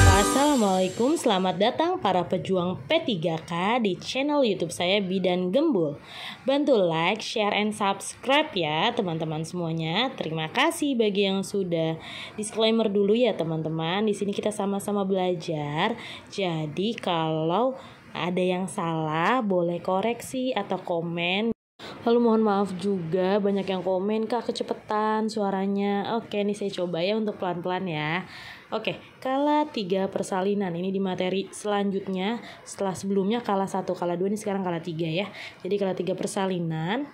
Assalamualaikum, selamat datang para pejuang P3K di channel YouTube saya Bidan Gembul. Bantu like, share, and subscribe ya teman-teman semuanya. Terima kasih bagi yang sudah. Disclaimer dulu ya teman-teman. Di sini kita sama-sama belajar. Jadi kalau ada yang salah boleh koreksi atau komen. Lalu mohon maaf juga banyak yang komen, Kak kecepatan suaranya. Oke, ini saya coba ya untuk pelan-pelan ya. Oke, kala 3 persalinan ini di materi selanjutnya. Setelah sebelumnya kala 1, kala 2, ini sekarang kala 3 ya. Jadi kala 3 persalinan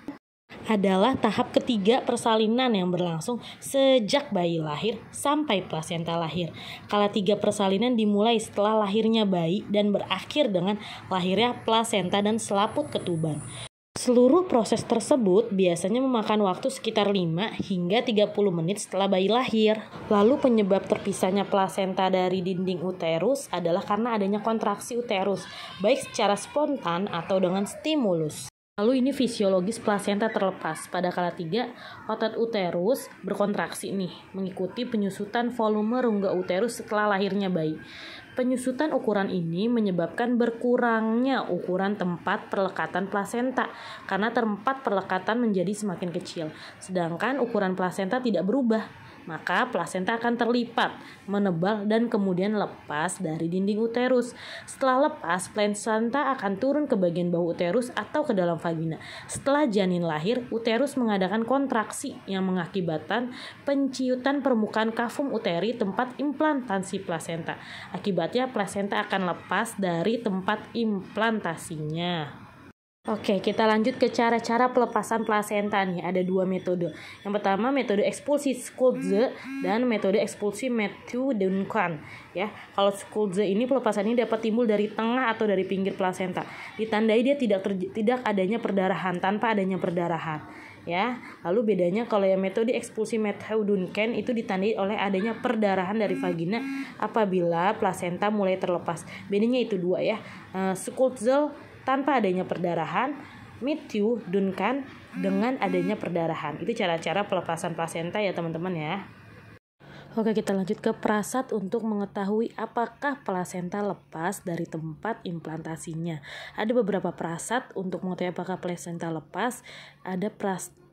adalah tahap ketiga persalinan yang berlangsung sejak bayi lahir sampai plasenta lahir. Kala 3 persalinan dimulai setelah lahirnya bayi dan berakhir dengan lahirnya plasenta dan selaput ketuban. Seluruh proses tersebut biasanya memakan waktu sekitar 5 hingga 30 menit setelah bayi lahir. Lalu penyebab terpisahnya plasenta dari dinding uterus adalah karena adanya kontraksi uterus, baik secara spontan atau dengan stimulus. Lalu ini fisiologis plasenta terlepas. Pada kala 3, otot uterus berkontraksi nih, mengikuti penyusutan volume rongga uterus setelah lahirnya bayi. Penyusutan ukuran ini menyebabkan berkurangnya ukuran tempat perlekatan plasenta karena tempat perlekatan menjadi semakin kecil, sedangkan ukuran plasenta tidak berubah. Maka plasenta akan terlipat, menebal, dan kemudian lepas dari dinding uterus. Setelah lepas, plasenta akan turun ke bagian bawah uterus atau ke dalam vagina. Setelah janin lahir, uterus mengadakan kontraksi yang mengakibatkan penciutan permukaan kafum uteri tempat implantasi plasenta. Akibatnya plasenta akan lepas dari tempat implantasinya. Oke, kita lanjut ke cara-cara pelepasan plasenta nih. Ada 2 metode. Yang pertama metode ekspulsi Schulze dan metode ekspulsi Matthew Duncan. Ya, kalau Schulze ini pelepasan ini dapat timbul dari tengah atau dari pinggir plasenta. Ditandai dia tidak adanya perdarahan, tanpa adanya perdarahan. Ya, lalu bedanya kalau yang metode ekspulsi Matthew Duncan itu ditandai oleh adanya perdarahan dari vagina apabila plasenta mulai terlepas. Bedanya itu 2 ya. Schulze tanpa adanya perdarahan, Matthew Duncan dengan adanya perdarahan. Itu cara-cara pelepasan plasenta ya teman-teman ya. Oke, kita lanjut ke prasat untuk mengetahui apakah plasenta lepas dari tempat implantasinya. Ada beberapa prasat untuk mengetahui apakah plasenta lepas. Ada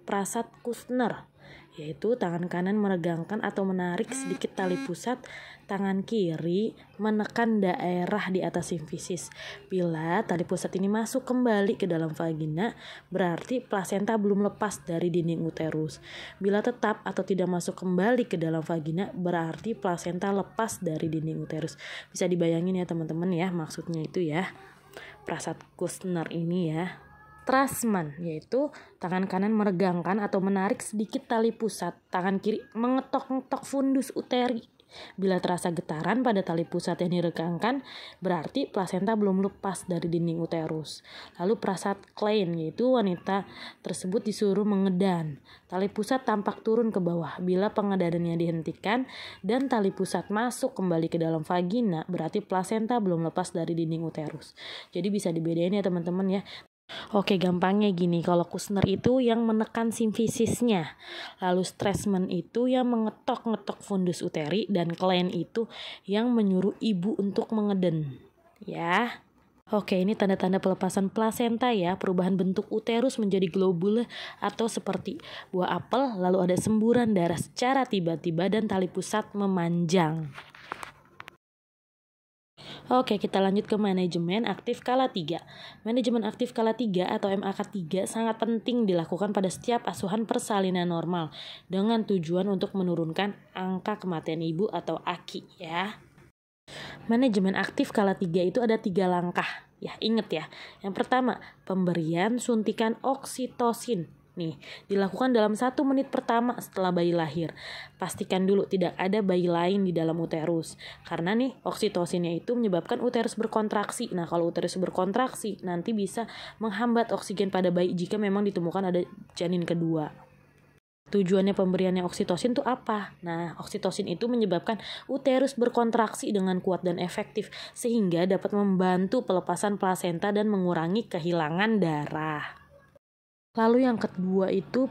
prasat Kushner, yaitu tangan kanan meregangkan atau menarik sedikit tali pusat, tangan kiri menekan daerah di atas simfisis. Bila tali pusat ini masuk kembali ke dalam vagina, berarti plasenta belum lepas dari dinding uterus. Bila tetap atau tidak masuk kembali ke dalam vagina, berarti plasenta lepas dari dinding uterus. Bisa dibayangin ya teman-teman ya, maksudnya itu ya. Prasat Kushner ini ya. Strassman, yaitu tangan kanan meregangkan atau menarik sedikit tali pusat, tangan kiri mengetok-ngetok fundus uteri. Bila terasa getaran pada tali pusat yang diregangkan, berarti plasenta belum lepas dari dinding uterus. Lalu prasat Klein, yaitu wanita tersebut disuruh mengedan. Tali pusat tampak turun ke bawah. Bila pengedanannya dihentikan dan tali pusat masuk kembali ke dalam vagina, berarti plasenta belum lepas dari dinding uterus. Jadi bisa dibedain ya teman-teman ya. Oke, gampangnya gini, kalau Kushner itu yang menekan simfisisnya, lalu Strassman itu yang mengetok-ngetok fundus uteri, dan Klein itu yang menyuruh ibu untuk mengeden ya. Oke, ini tanda-tanda pelepasan plasenta ya. Perubahan bentuk uterus menjadi globule atau seperti buah apel, lalu ada semburan darah secara tiba-tiba dan tali pusat memanjang. Oke, kita lanjut ke manajemen aktif kala 3. Manajemen aktif kala 3 atau MAK3 sangat penting dilakukan pada setiap asuhan persalinan normal dengan tujuan untuk menurunkan angka kematian ibu atau AKI ya. Manajemen aktif kala 3 itu ada 3 langkah. Ya, ingat ya. Yang pertama, pemberian suntikan oksitosin. Nih, dilakukan dalam 1 menit pertama setelah bayi lahir. Pastikan dulu tidak ada bayi lain di dalam uterus. Karena nih, oksitosinnya itu menyebabkan uterus berkontraksi. Nah, kalau uterus berkontraksi, nanti bisa menghambat oksigen pada bayi jika memang ditemukan ada janin kedua. Tujuannya pemberiannya oksitosin itu apa? Nah, oksitosin itu menyebabkan uterus berkontraksi dengan kuat dan efektif sehingga dapat membantu pelepasan plasenta dan mengurangi kehilangan darah. Lalu yang kedua itu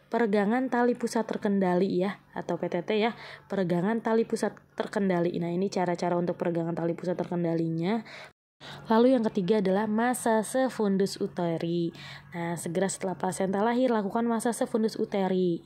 peregangan tali pusat terkendali ya, atau PTT ya, peregangan tali pusat terkendali. Nah, ini cara-cara untuk peregangan tali pusat terkendalinya. Lalu yang ketiga adalah massage fundus uteri. Nah, segera setelah plasenta lahir lakukan massage fundus uteri.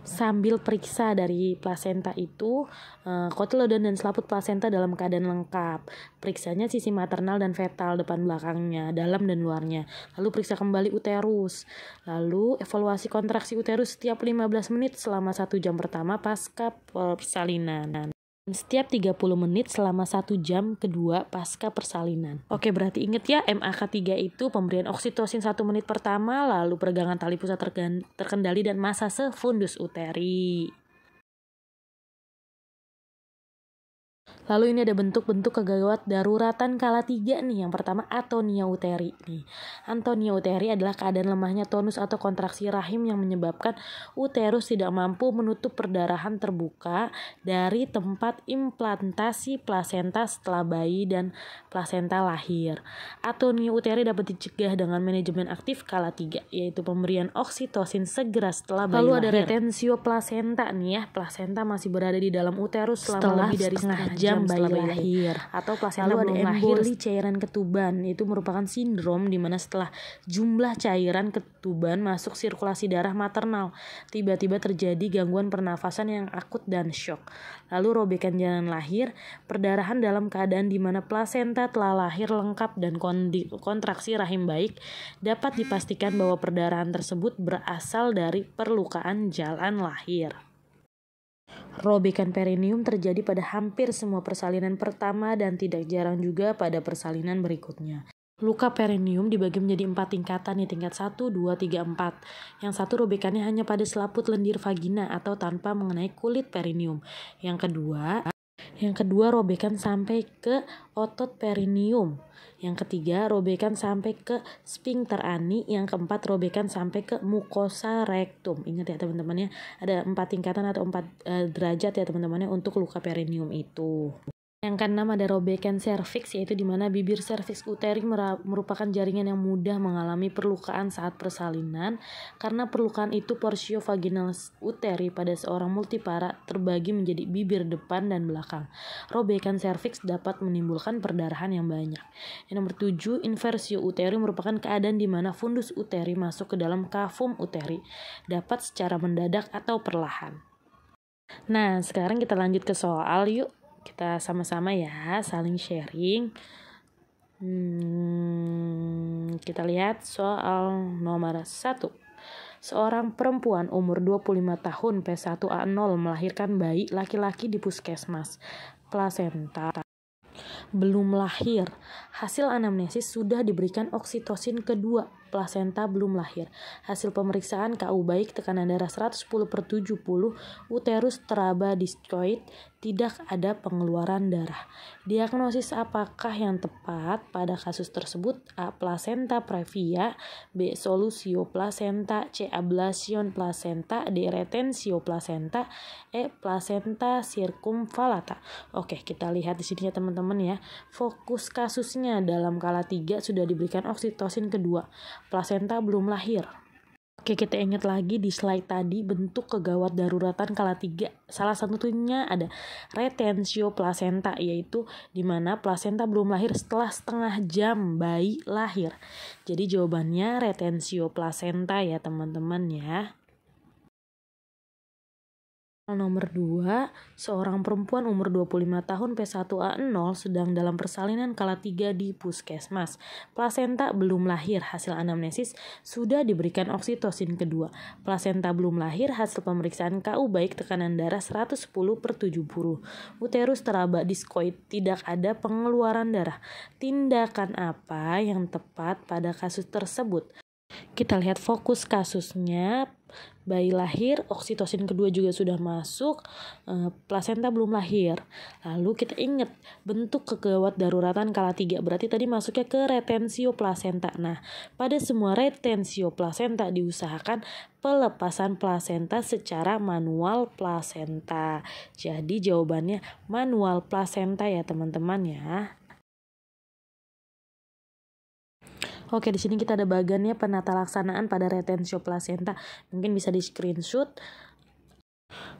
Sambil periksa dari plasenta itu, kotilodon dan selaput plasenta dalam keadaan lengkap. Periksanya sisi maternal dan fetal, depan belakangnya, dalam dan luarnya. Lalu periksa kembali uterus. Lalu evaluasi kontraksi uterus setiap 15 menit selama 1 jam pertama pasca persalinan. Setiap 30 menit selama 1 jam kedua pasca persalinan. Oke, berarti inget ya, MAK3 itu pemberian oksitosin 1 menit pertama, lalu peregangan tali pusat terkendali dan massage fundus uteri. Lalu ini ada bentuk-bentuk kegawat daruratan kala 3 nih. Yang pertama atonia uteri nih. Atonia uteri adalah keadaan lemahnya tonus atau kontraksi rahim yang menyebabkan uterus tidak mampu menutup perdarahan terbuka dari tempat implantasi plasenta setelah bayi dan plasenta lahir. Atonia uteri dapat dicegah dengan manajemen aktif kala 3, yaitu pemberian oksitosin segera setelah bayi lahir. Lalu ada retensio plasenta nih ya. Plasenta masih berada di dalam uterus selama lebih dari setengah jam bayi lahir. Atau plasenta belum lahir. Emboli cairan ketuban, itu merupakan sindrom di mana setelah jumlah cairan ketuban masuk sirkulasi darah maternal, tiba-tiba terjadi gangguan pernafasan yang akut dan shock. Lalu robekan jalan lahir, perdarahan dalam keadaan di mana plasenta telah lahir lengkap dan kontraksi rahim baik, dapat dipastikan bahwa perdarahan tersebut berasal dari perlukaan jalan lahir. Robekan perineum terjadi pada hampir semua persalinan pertama dan tidak jarang juga pada persalinan berikutnya. Luka perineum dibagi menjadi 4 tingkatan nih, tingkat 1, 2, 3, 4. Yang satu robekannya hanya pada selaput lendir vagina atau tanpa mengenai kulit perineum. Yang kedua robekan sampai ke otot perineum. Yang ketiga robekan sampai ke sphincter ani. Yang keempat robekan sampai ke mukosa rectum. Ingat ya teman-teman ya, ada 4 tingkatan atau 4 derajat ya teman-teman ya untuk luka perineum itu. Yang keenam ada robekan serviks, yaitu di mana bibir serviks uteri merupakan jaringan yang mudah mengalami perlukaan saat persalinan. Karena perlukaan itu porsio vaginal uteri pada seorang multipara terbagi menjadi bibir depan dan belakang. Robekan serviks dapat menimbulkan perdarahan yang banyak. Yang nomor 7, inversio uteri merupakan keadaan di mana fundus uteri masuk ke dalam cavum uteri, dapat secara mendadak atau perlahan. Nah, sekarang kita lanjut ke soal yuk. Kita sama-sama ya saling sharing. Kita lihat soal nomor 1. Seorang perempuan umur 25 tahun P1A0 melahirkan bayi laki-laki di puskesmas. Plasenta belum lahir. Hasil anamnesis sudah diberikan oksitosin kedua. Plasenta belum lahir. Hasil pemeriksaan KU baik, tekanan darah 110/70, uterus teraba diskoid, tidak ada pengeluaran darah. Diagnosis apakah yang tepat pada kasus tersebut? A. Plasenta previa, B. solusio plasenta, C. ablation plasenta, D. retensio plasenta, E. plasenta circumvallata. Oke, kita lihat di sini ya teman-teman ya. Fokus kasusnya dalam kala 3 sudah diberikan oksitosin kedua. Plasenta belum lahir. Oke, kita ingat lagi di slide tadi bentuk kegawat daruratan kala 3. Salah satunya ada retensio plasenta, yaitu di mana plasenta belum lahir setelah setengah jam bayi lahir. Jadi jawabannya retensio plasenta ya teman-teman ya. Nomor 2, seorang perempuan umur 25 tahun P1A0 sedang dalam persalinan kala 3 di puskesmas. Plasenta belum lahir, hasil anamnesis sudah diberikan oksitosin kedua. Plasenta belum lahir, hasil pemeriksaan KU baik, tekanan darah 110/70. Uterus teraba diskoid, tidak ada pengeluaran darah. Tindakan apa yang tepat pada kasus tersebut? Kita lihat fokus kasusnya. Bayi lahir, oksitosin kedua juga sudah masuk, plasenta belum lahir. Lalu kita ingat bentuk kegawat daruratan kala 3, berarti tadi masuknya ke retensio plasenta. Nah, pada semua retensio plasenta diusahakan pelepasan plasenta secara manual plasenta. Jadi jawabannya manual plasenta ya teman-teman ya. Oke, di sini kita ada bagannya penata laksanaan pada retensio plasenta. Mungkin bisa di screenshot.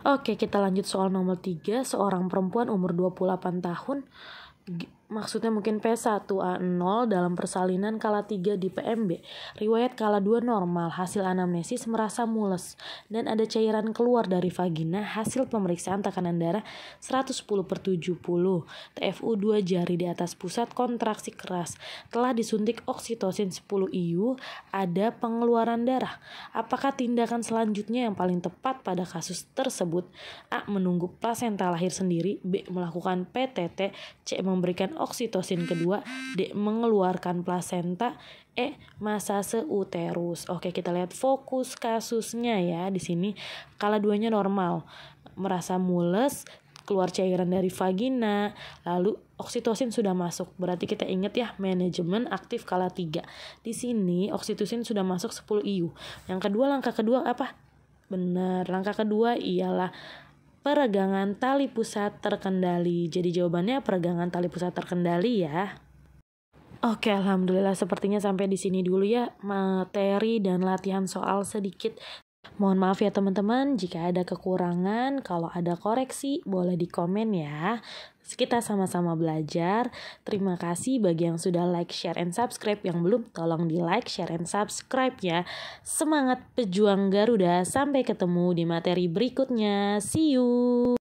Oke, kita lanjut soal nomor 3. Seorang perempuan umur 28 tahun. Maksudnya mungkin P1A0 dalam persalinan kala 3 di PMB. Riwayat kala 2 normal, hasil anamnesis merasa mules dan ada cairan keluar dari vagina. Hasil pemeriksaan tekanan darah 110/70. TFU 2 jari di atas pusat, kontraksi keras. Telah disuntik oksitosin 10 IU, ada pengeluaran darah. Apakah tindakan selanjutnya yang paling tepat pada kasus tersebut? A. Menunggu plasenta lahir sendiri. B. Melakukan PTT. C. Memberikan oksitosin kedua. D. Mengeluarkan plasenta. E. Masase uterus. Oke, kita lihat fokus kasusnya ya. Di sini kala 2-nya normal, merasa mules, keluar cairan dari vagina, lalu oksitosin sudah masuk. Berarti kita ingat ya, manajemen aktif kala 3. Di sini oksitosin sudah masuk 10 IU. Langkah kedua apa? Benar, langkah kedua ialah peregangan tali pusat terkendali. Jadi jawabannya peregangan tali pusat terkendali ya. Oke, alhamdulillah sepertinya sampai di sini dulu ya materi dan latihan soal sedikit. Mohon maaf ya teman-teman jika ada kekurangan. Kalau ada koreksi boleh di komen ya. Kita sama-sama belajar. Terima kasih bagi yang sudah like, share, and subscribe. Yang belum, tolong di like, share, and subscribe ya. Semangat pejuang Garuda. Sampai ketemu di materi berikutnya. See you.